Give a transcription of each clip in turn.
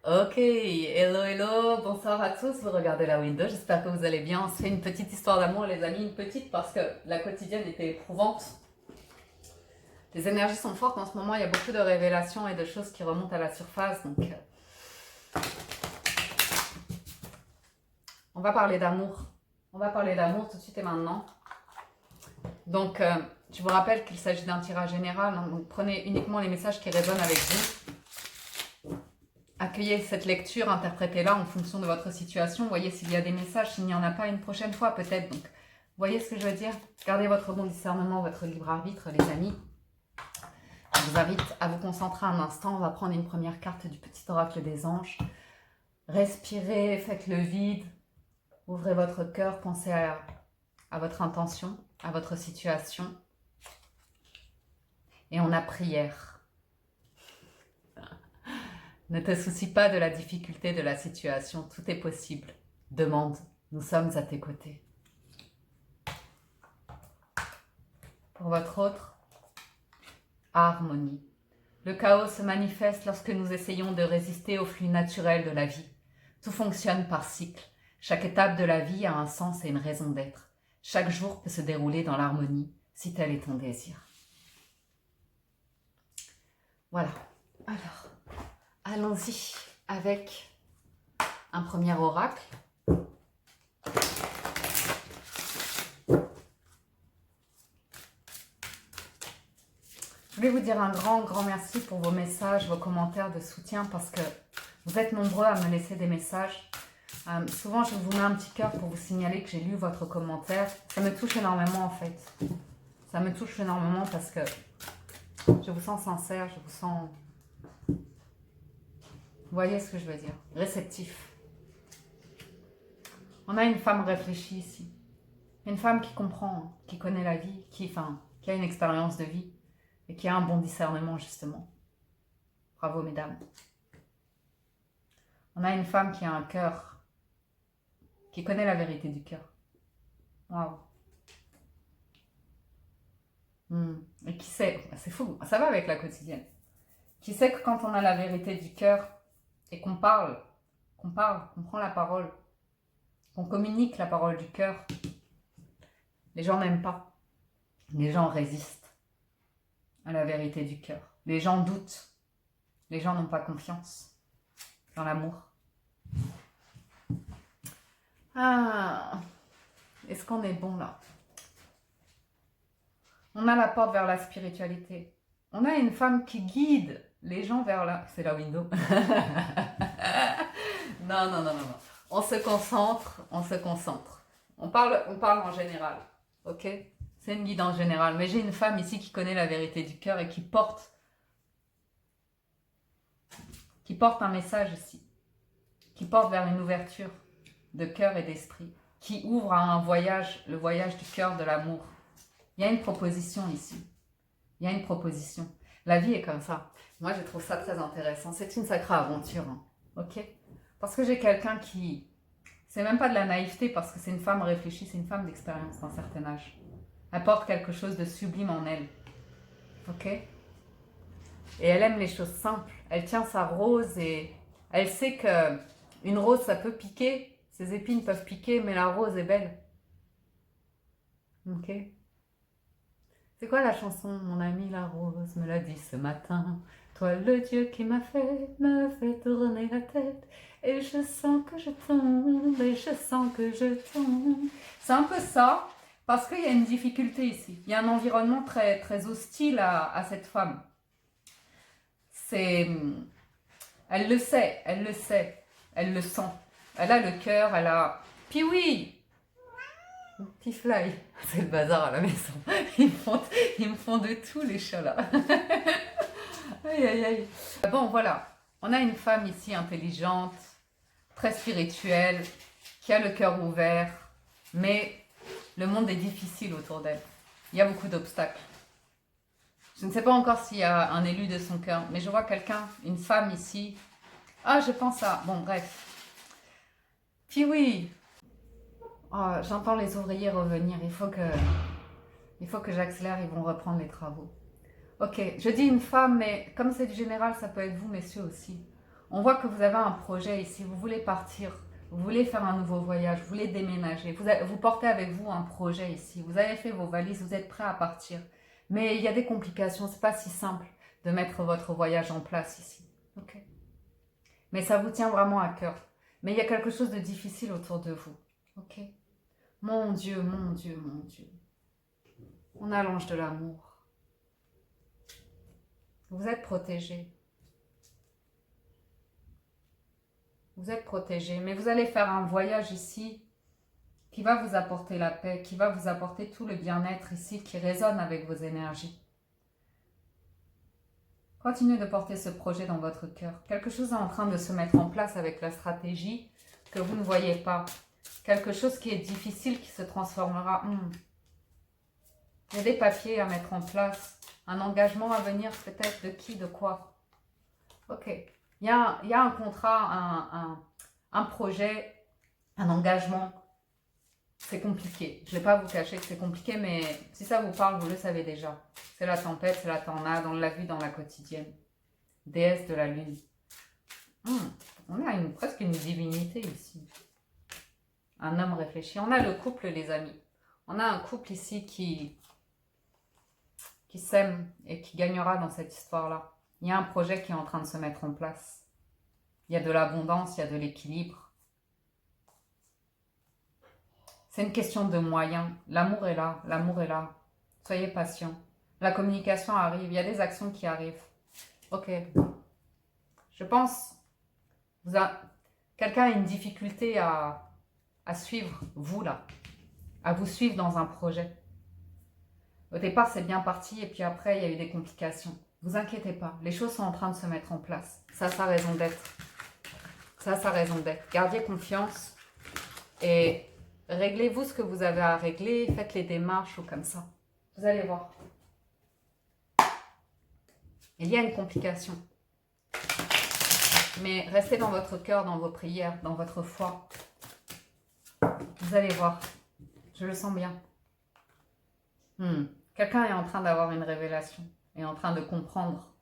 Ok, hello hello, bonsoir à tous, vous regardez la window, j'espère que vous allez bien. On se fait une petite histoire d'amour les amis, une petite parce que la quotidienne était éprouvante. Les énergies sont fortes en ce moment, il y a beaucoup de révélations et de choses qui remontent à la surface, donc on va parler d'amour. On va parler d'amour tout de suite et maintenant. Donc je vous rappelle qu'il s'agit d'un tirage général, hein, donc prenez uniquement les messages qui résonnent avec vous. Accueillez cette lecture, interprétez-la en fonction de votre situation. Voyez s'il y a des messages, s'il n'y en a pas une prochaine fois peut-être. Donc, voyez ce que je veux dire? Gardez votre bon discernement, votre libre arbitre, les amis. Je vous invite à vous concentrer un instant. On va prendre une première carte du petit oracle des anges. Respirez, faites le vide. Ouvrez votre cœur, pensez à votre intention, à votre situation. Et on a prière. Ne te soucie pas de la difficulté de la situation, tout est possible. Demande, nous sommes à tes côtés. Pour votre autre, harmonie. Le chaos se manifeste lorsque nous essayons de résister au flux naturel de la vie. Tout fonctionne par cycle. Chaque étape de la vie a un sens et une raison d'être. Chaque jour peut se dérouler dans l'harmonie, si tel est ton désir. Voilà. Alors, allons-y avec un premier oracle. Je voulais vous dire un grand merci pour vos messages, vos commentaires de soutien parce que vous êtes nombreux à me laisser des messages. Souvent, je vous mets un petit cœur pour vous signaler que j'ai lu votre commentaire. Ça me touche énormément en fait. Ça me touche énormément parce que je vous sens sincère, je vous sens... Vous voyez ce que je veux dire? Réceptif. On a une femme réfléchie ici. Une femme qui comprend, qui connaît la vie, qui a une expérience de vie et qui a un bon discernement justement. Bravo mesdames. On a une femme qui a un cœur, qui connaît la vérité du cœur. Waouh. Et qui sait, c'est fou, ça va avec la quotidienne. Qui sait que quand on a la vérité du cœur et qu'on parle, qu'on prend la parole, qu'on communique la parole du cœur, les gens n'aiment pas. Les gens résistent à la vérité du cœur. Les gens doutent. Les gens n'ont pas confiance dans l'amour. Ah, est-ce qu'on est bon là? On a la porte vers la spiritualité. On a une femme qui guide les gens vers la... C'est la window. Non. On se concentre. On parle en général, ok? C'est une guidance générale. Mais j'ai une femme ici qui connaît la vérité du cœur et qui porte un message ici. Qui porte vers une ouverture de cœur et d'esprit. Qui ouvre à un voyage, le voyage du cœur, de l'amour. Il y a une proposition ici. Il y a une proposition. La vie est comme ça. Moi, je trouve ça très intéressant. C'est une sacrée aventure, hein, ok? Parce que j'ai quelqu'un qui... C'est même pas de la naïveté parce que c'est une femme réfléchie, c'est une femme d'expérience d'un certain âge. Elle porte quelque chose de sublime en elle, ok? Et elle aime les choses simples. Elle tient sa rose et elle sait que une rose, ça peut piquer. Ses épines peuvent piquer, mais la rose est belle. Ok? C'est quoi la chanson? Mon amie la rose me l'a dit ce matin. Toi le Dieu qui m'a fait, me fait tourner la tête. Et je sens que je tombe, et je sens que je tombe. C'est un peu ça, parce qu'il y a une difficulté ici. Il y a un environnement très, très hostile à cette femme. C'est... Elle le sait, elle le sait, elle le sent. Elle a le cœur, elle a... Puis oui! Petit fly, c'est le bazar à la maison. Ils me font de tout les chats là. Aïe. Bon voilà, on a une femme ici intelligente, très spirituelle, qui a le cœur ouvert, mais le monde est difficile autour d'elle. Il y a beaucoup d'obstacles. Je ne sais pas encore s'il y a un élu de son cœur, mais je vois quelqu'un, une femme ici. Ah, je pense à... Bon, bref. Puis oui, oh, j'entends les ouvriers revenir. Il faut que j'accélère, ils vont reprendre les travaux. Ok, je dis une femme, mais comme c'est du général, ça peut être vous, messieurs, aussi. On voit que vous avez un projet ici, vous voulez partir, vous voulez faire un nouveau voyage, vous voulez déménager, vous portez avec vous un projet ici, vous avez fait vos valises, vous êtes prêt à partir. Mais il y a des complications, c'est pas si simple de mettre votre voyage en place ici. Ok. Mais ça vous tient vraiment à cœur. Mais il y a quelque chose de difficile autour de vous. Ok. Mon Dieu, mon Dieu, mon Dieu. On a l'ange de l'amour. Vous êtes protégé. Vous êtes protégé. Mais vous allez faire un voyage ici qui va vous apporter la paix, qui va vous apporter tout le bien-être ici, qui résonne avec vos énergies. Continuez de porter ce projet dans votre cœur. Quelque chose est en train de se mettre en place avec la stratégie que vous ne voyez pas. Quelque chose qui est difficile, qui se transformera. Il y a des papiers à mettre en place. Un engagement à venir peut-être de qui, de quoi. Ok. Il y a un contrat, un projet, un engagement. C'est compliqué. Je ne vais pas vous cacher que c'est compliqué, mais si ça vous parle, vous le savez déjà. C'est la tempête, c'est la tornade, on l'a vu dans la quotidienne. Déesse de la lune. On a presque une divinité ici. Un homme réfléchi. On a le couple, les amis. On a un couple ici qui s'aime et qui gagnera dans cette histoire-là. Il y a un projet qui est en train de se mettre en place. Il y a de l'abondance, il y a de l'équilibre. C'est une question de moyens. L'amour est là, l'amour est là. Soyez patient. La communication arrive, il y a des actions qui arrivent. Ok. Je pense, quelqu'un a une difficulté à suivre vous là, à vous suivre dans un projet. Au départ, c'est bien parti et puis après, il y a eu des complications. Vous inquiétez pas, les choses sont en train de se mettre en place. Ça a sa raison d'être. Ça a sa raison d'être. Gardez confiance et réglez-vous ce que vous avez à régler. Faites les démarches ou comme ça. Vous allez voir. Il y a une complication. Mais restez dans votre cœur, dans vos prières, dans votre foi. Vous allez voir. Je le sens bien. Quelqu'un est en train d'avoir une révélation, est en train de comprendre,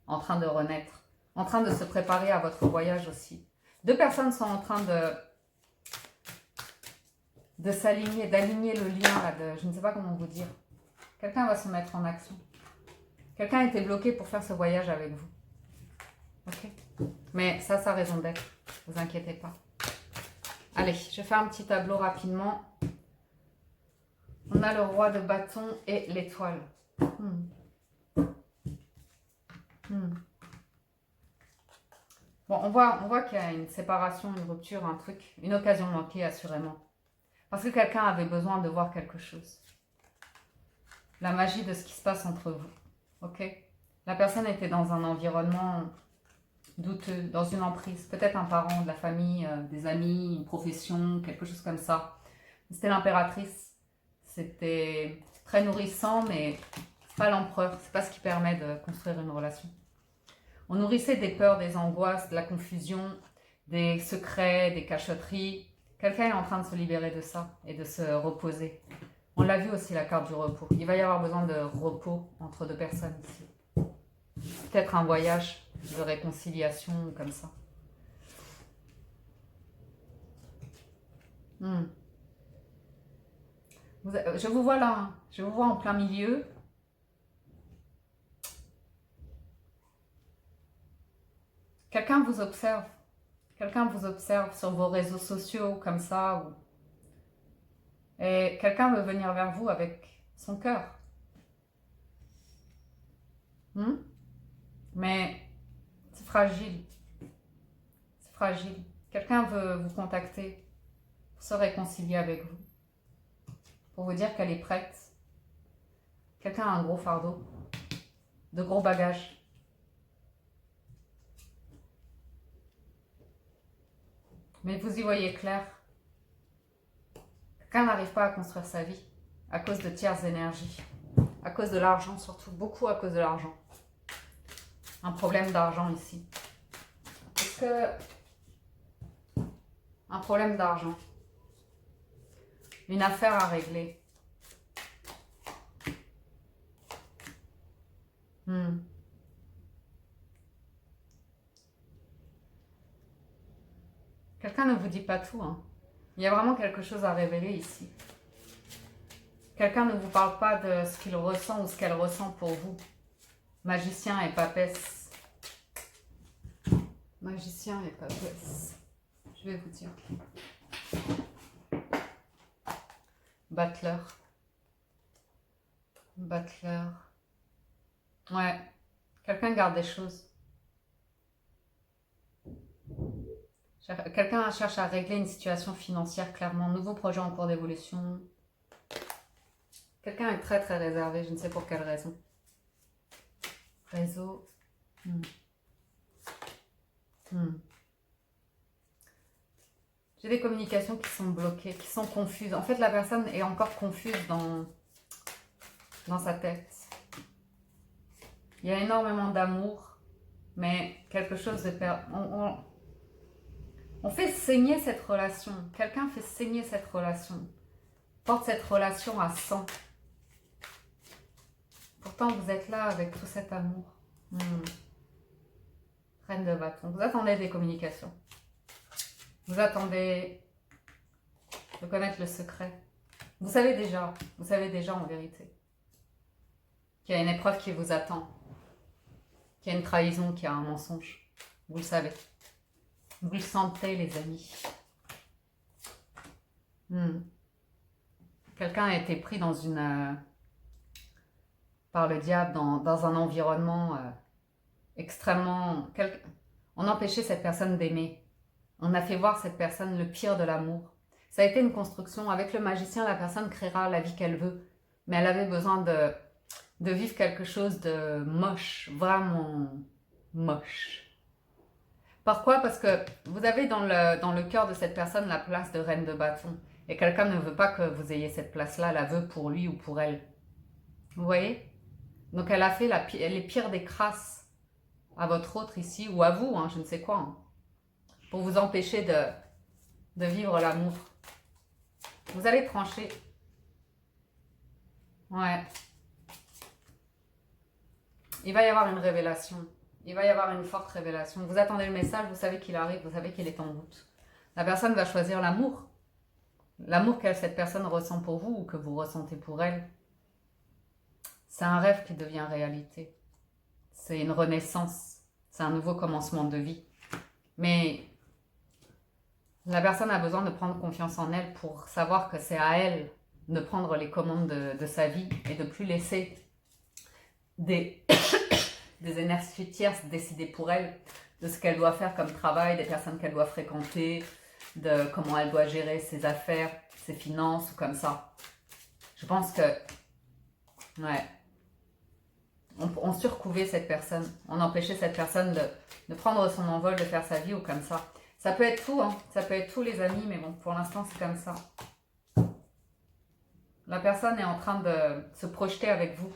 en train de renaître, en train de se préparer à votre voyage aussi. Deux personnes sont en train de s'aligner, d'aligner le lien, là, je ne sais pas comment vous dire. Quelqu'un va se mettre en action. Quelqu'un a été bloqué pour faire ce voyage avec vous. Ok? Mais ça, ça a raison d'être. Ne vous inquiétez pas. Allez, je fais un petit tableau rapidement. On a le roi de bâton et l'étoile. Bon, on voit qu'il y a une séparation, une rupture, un truc, une occasion manquée assurément. Parce que quelqu'un avait besoin de voir quelque chose. La magie de ce qui se passe entre vous. Ok? La personne était dans un environnement douteux, dans une emprise. Peut-être un parent de la famille, des amis, une profession, quelque chose comme ça. C'était l'impératrice. C'était très nourrissant, mais c'est pas l'empereur. C'est pas ce qui permet de construire une relation. On nourrissait des peurs, des angoisses, de la confusion, des secrets, des cachotteries. Quelqu'un est en train de se libérer de ça et de se reposer. On l'a vu aussi, la carte du repos. Il va y avoir besoin de repos entre deux personnes ici. Peut-être un voyage de réconciliation comme ça. Je vous vois là, hein. Je vous vois en plein milieu. Quelqu'un vous observe. Quelqu'un vous observe sur vos réseaux sociaux comme ça. Et quelqu'un veut venir vers vous avec son cœur. Mais c'est fragile. C'est fragile. Quelqu'un veut vous contacter pour se réconcilier avec vous. Pour vous dire qu'elle est prête. Quelqu'un a un gros fardeau. De gros bagages. Mais vous y voyez clair. Quelqu'un n'arrive pas à construire sa vie à cause de tierces énergies. À cause de l'argent surtout. Beaucoup à cause de l'argent. Un problème d'argent ici. Est-ce que... Un problème d'argent. Une affaire à régler. Quelqu'un ne vous dit pas tout. Hein. Il y a vraiment quelque chose à révéler ici. Quelqu'un ne vous parle pas de ce qu'il ressent ou ce qu'elle ressent pour vous. Magicien et papesse. Magicien et papesse. Je vais vous dire. Battleur. Battleur. Ouais. Quelqu'un garde des choses. Quelqu'un cherche à régler une situation financière, clairement. Nouveau projet en cours d'évolution. Quelqu'un est très très réservé, je ne sais pour quelle raison. Réseau. J'ai des communications qui sont bloquées, qui sont confuses. En fait, la personne est encore confuse dans sa tête. Il y a énormément d'amour, mais quelque chose de... On fait saigner cette relation. Quelqu'un fait saigner cette relation. Porte cette relation à 100. Pourtant, vous êtes là avec tout cet amour. Reine de bâton. Vous attendez des communications. Vous attendez de connaître le secret. Vous savez déjà en vérité, qu'il y a une épreuve qui vous attend. Qu'il y a une trahison, qu'il y a un mensonge. Vous le savez. Vous le sentez, les amis. Quelqu'un a été pris dans par le diable, dans un environnement extrêmement... On empêchait cette personne d'aimer. On a fait voir cette personne le pire de l'amour. Ça a été une construction. Avec le magicien, la personne créera la vie qu'elle veut. Mais elle avait besoin de vivre quelque chose de moche. Vraiment moche. Pourquoi? Parce que vous avez dans le cœur de cette personne la place de reine de bâton. Et quelqu'un ne veut pas que vous ayez cette place-là, la veut pour lui ou pour elle. Vous voyez? Donc elle a fait les pires des crasses à votre autre ici, ou à vous, hein, je ne sais quoi, hein, pour vous empêcher de vivre l'amour. Vous allez trancher. Ouais. Il va y avoir une révélation. Il va y avoir une forte révélation. Vous attendez le message, vous savez qu'il arrive, vous savez qu'il est en route. La personne va choisir l'amour. L'amour que cette personne ressent pour vous ou que vous ressentez pour elle. C'est un rêve qui devient réalité. C'est une renaissance. C'est un nouveau commencement de vie. Mais la personne a besoin de prendre confiance en elle pour savoir que c'est à elle de prendre les commandes de sa vie et de plus laisser des énergies tierces décider pour elle de ce qu'elle doit faire comme travail, des personnes qu'elle doit fréquenter, de comment elle doit gérer ses affaires, ses finances ou comme ça. Je pense que, ouais, on surcouvait cette personne, on empêchait cette personne de prendre son envol, de faire sa vie ou comme ça. Ça peut être tout, hein. Ça peut être tout les amis, mais bon, pour l'instant c'est comme ça. La personne est en train de se projeter avec vous.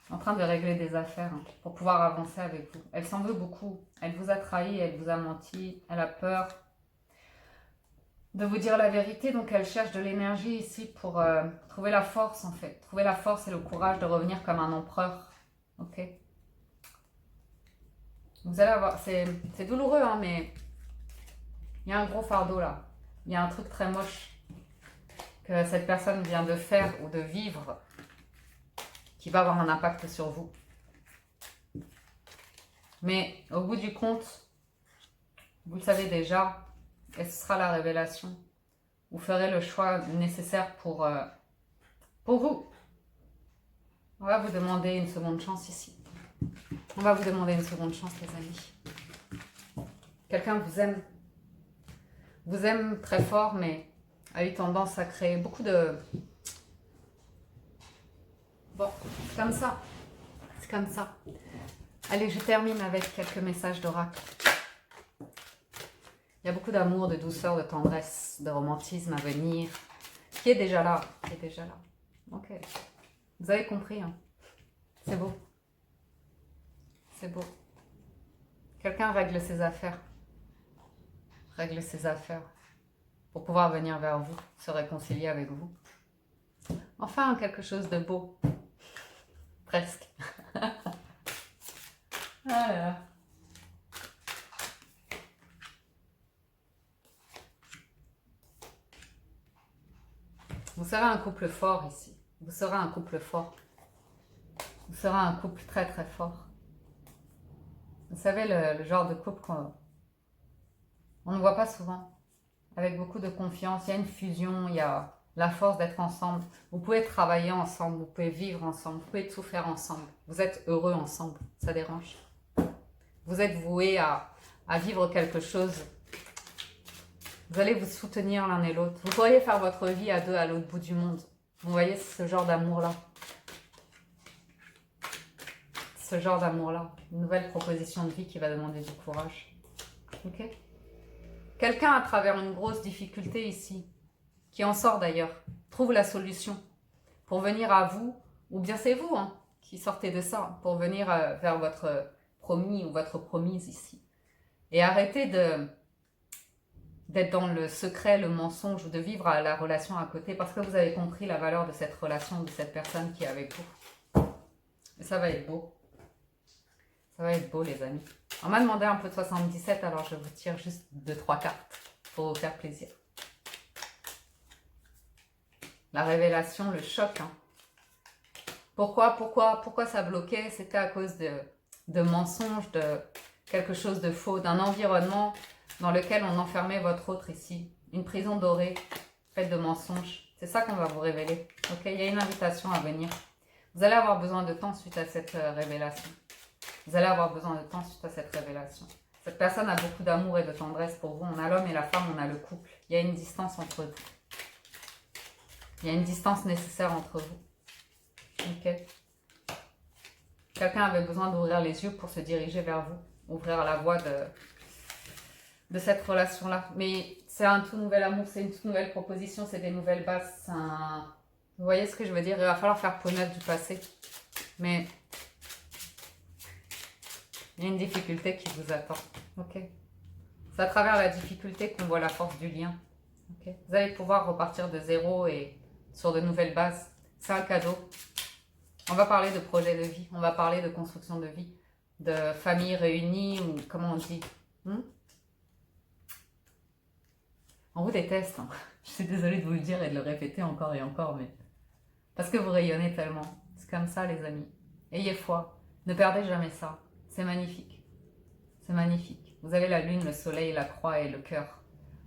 En train de régler des affaires hein, pour pouvoir avancer avec vous. Elle s'en veut beaucoup. Elle vous a trahi, elle vous a menti, elle a peur de vous dire la vérité. Donc elle cherche de l'énergie ici pour trouver la force en fait. Trouver la force et le courage de revenir comme un empereur. Ok. Vous allez avoir... C'est douloureux hein, mais il y a un gros fardeau là. Il y a un truc très moche que cette personne vient de faire ou de vivre qui va avoir un impact sur vous. Mais au bout du compte, vous le savez déjà, et ce sera la révélation. Vous ferez le choix nécessaire pour vous. On va vous demander une seconde chance ici. On va vous demander une seconde chance, les amis. Quelqu'un vous aime très fort, mais a eu tendance à créer beaucoup de... Bon, c'est comme ça. C'est comme ça. Allez, je termine avec quelques messages d'oracle. Il y a beaucoup d'amour, de douceur, de tendresse, de romantisme à venir. Qui est déjà là. Qui est déjà là. Ok. Vous avez compris, hein. C'est beau. C'est beau. Quelqu'un règle ses affaires. Règle ses affaires. Pour pouvoir venir vers vous, se réconcilier avec vous. Enfin, quelque chose de beau. Presque. Ah là là. Vous serez un couple fort ici. Vous serez un couple fort. Vous serez un couple très très fort. Vous savez, le genre de couple qu'on ne voit pas souvent. Avec beaucoup de confiance, il y a une fusion, il y a la force d'être ensemble. Vous pouvez travailler ensemble, vous pouvez vivre ensemble, vous pouvez tout faire ensemble. Vous êtes heureux ensemble, ça dérange. Vous êtes voués à vivre quelque chose. Vous allez vous soutenir l'un et l'autre. Vous pourriez faire votre vie à deux à l'autre bout du monde. Vous voyez ce genre d'amour-là. Ce genre d'amour-là. Une nouvelle proposition de vie qui va demander du courage. Ok ? Quelqu'un à travers une grosse difficulté ici, qui en sort d'ailleurs, trouve la solution pour venir à vous, ou bien c'est vous qui sortez de ça, pour venir vers votre promis ou votre promise ici. Et arrêtez d'être dans le secret, le mensonge, ou de vivre la relation à côté, parce que vous avez compris la valeur de cette relation, de cette personne qui est avec vous. Et ça va être beau. Ça va être beau, les amis. On m'a demandé un peu de 77, alors je vous tire juste 2-3 cartes pour vous faire plaisir. La révélation, le choc. Pourquoi ça bloquait? C'était à cause de mensonges, de quelque chose de faux, d'un environnement dans lequel on enfermait votre autre ici. Une prison dorée, faite de mensonges. C'est ça qu'on va vous révéler. Ok, il y a une invitation à venir. Vous allez avoir besoin de temps suite à cette révélation. Vous allez avoir besoin de temps suite à cette révélation. Cette personne a beaucoup d'amour et de tendresse pour vous. On a l'homme et la femme, on a le couple. Il y a une distance entre vous. Il y a une distance nécessaire entre vous. Ok. Quelqu'un avait besoin d'ouvrir les yeux pour se diriger vers vous. Ouvrir la voie de cette relation-là. Mais c'est un tout nouvel amour, c'est une toute nouvelle proposition, c'est des nouvelles bases. Vous voyez ce que je veux dire? Il va falloir faire peau neuve du passé. Mais il y a une difficulté qui vous attend. Ok. C'est à travers la difficulté qu'on voit la force du lien. Ok. Vous allez pouvoir repartir de zéro et sur de nouvelles bases. C'est un cadeau. On va parler de projet de vie. On va parler de construction de vie. De famille réunie ou comment on dit. On vous déteste. Je suis désolée de vous le dire et de le répéter encore et encore. Mais parce que vous rayonnez tellement. C'est comme ça, les amis. Ayez foi. Ne perdez jamais ça. C'est magnifique. C'est magnifique. Vous avez la lune, le soleil, la croix et le cœur.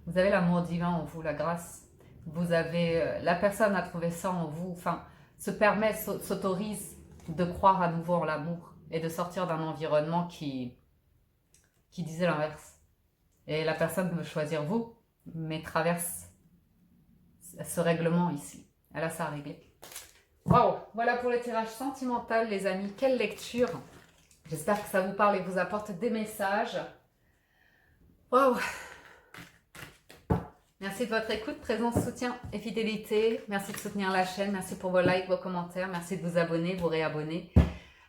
Vous avez l'amour divin en vous, la grâce. Vous avez... la personne a trouvé ça en vous. Enfin, se permet, s'autorise de croire à nouveau en l'amour et de sortir d'un environnement qui disait l'inverse. Et la personne veut choisir vous, mais traverse ce règlement ici. Elle a ça à régler. Waouh! Voilà pour le tirage sentimental, les amis. Quelle lecture! J'espère que ça vous parle et vous apporte des messages. Waouh! Merci de votre écoute, présence, soutien et fidélité. Merci de soutenir la chaîne. Merci pour vos likes, vos commentaires. Merci de vous abonner, vous réabonner.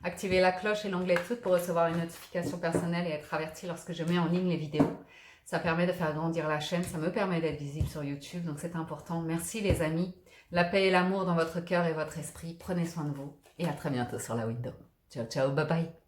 Activez la cloche et l'onglet toutes pour recevoir une notification personnelle et être averti lorsque je mets en ligne les vidéos. Ça permet de faire grandir la chaîne. Ça me permet d'être visible sur YouTube. Donc c'est important. Merci les amis. La paix et l'amour dans votre cœur et votre esprit. Prenez soin de vous. Et à très bientôt sur la window. Ciao, ciao, bye bye.